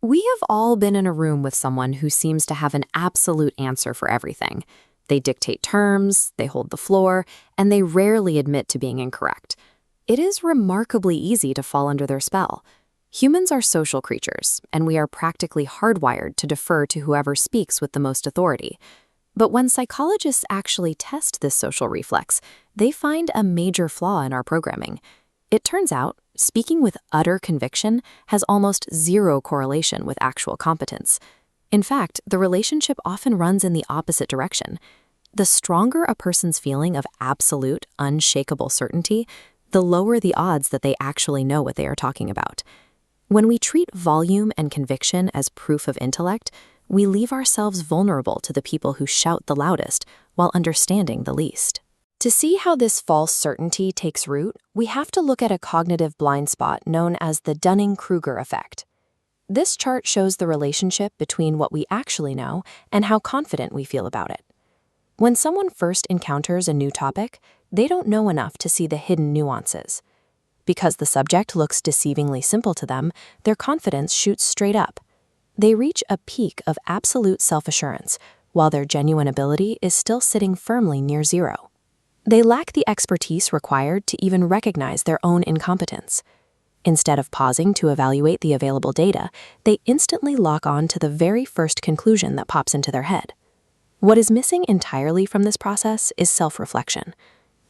We have all been in a room with someone who seems to have an absolute answer for everything. They dictate terms, they hold the floor, and they rarely admit to being incorrect. It is remarkably easy to fall under their spell. Humans are social creatures, and we are practically hardwired to defer to whoever speaks with the most authority. But when psychologists actually test this social reflex, they find a major flaw in our programming. It turns out, speaking with utter conviction has almost zero correlation with actual competence. In fact, the relationship often runs in the opposite direction. The stronger a person's feeling of absolute, unshakable certainty, the lower the odds that they actually know what they are talking about. When we treat volume and conviction as proof of intellect, we leave ourselves vulnerable to the people who shout the loudest while understanding the least. To see how this false certainty takes root, we have to look at a cognitive blind spot known as the Dunning-Kruger effect. This chart shows the relationship between what we actually know and how confident we feel about it. When someone first encounters a new topic, they don't know enough to see the hidden nuances. Because the subject looks deceivingly simple to them, their confidence shoots straight up. They reach a peak of absolute self-assurance, while their genuine ability is still sitting firmly near zero. They lack the expertise required to even recognize their own incompetence. Instead of pausing to evaluate the available data, they instantly lock on to the very first conclusion that pops into their head. What is missing entirely from this process is self-reflection.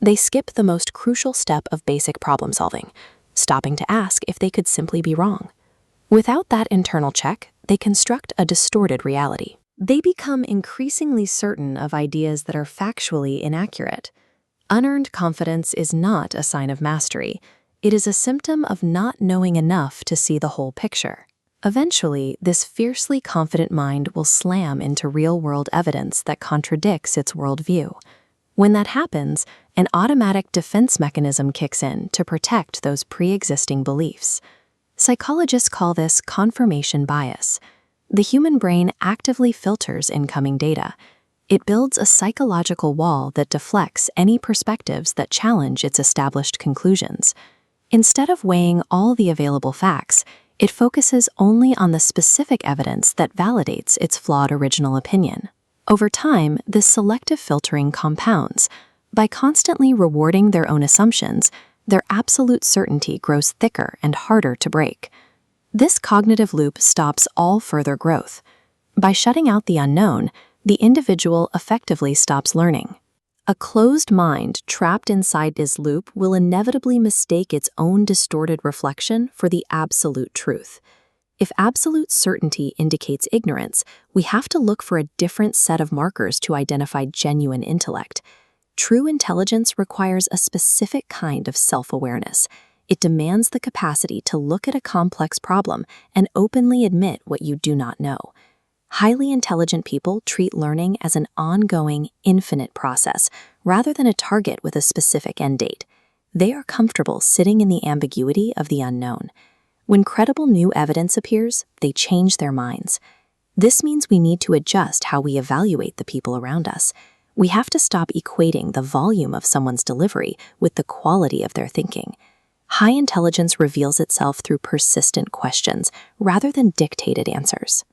They skip the most crucial step of basic problem solving, stopping to ask if they could simply be wrong. Without that internal check, they construct a distorted reality. They become increasingly certain of ideas that are factually inaccurate. Unearned confidence is not a sign of mastery. It is a symptom of not knowing enough to see the whole picture. Eventually, this fiercely confident mind will slam into real-world evidence that contradicts its worldview. When that happens, an automatic defense mechanism kicks in to protect those pre-existing beliefs. Psychologists call this confirmation bias. The human brain actively filters incoming data. It builds a psychological wall that deflects any perspectives that challenge its established conclusions. Instead of weighing all the available facts, it focuses only on the specific evidence that validates its flawed original opinion. Over time, this selective filtering compounds. By constantly rewarding their own assumptions, their absolute certainty grows thicker and harder to break. This cognitive loop stops all further growth. By shutting out the unknown, the individual effectively stops learning. A closed mind trapped inside this loop will inevitably mistake its own distorted reflection for the absolute truth. If absolute certainty indicates ignorance, we have to look for a different set of markers to identify genuine intellect. True intelligence requires a specific kind of self-awareness. It demands the capacity to look at a complex problem and openly admit what you do not know. Highly intelligent people treat learning as an ongoing, infinite process, rather than a target with a specific end date. They are comfortable sitting in the ambiguity of the unknown. When credible new evidence appears, they change their minds. This means we need to adjust how we evaluate the people around us. We have to stop equating the volume of someone's delivery with the quality of their thinking. High intelligence reveals itself through persistent questions rather than dictated answers.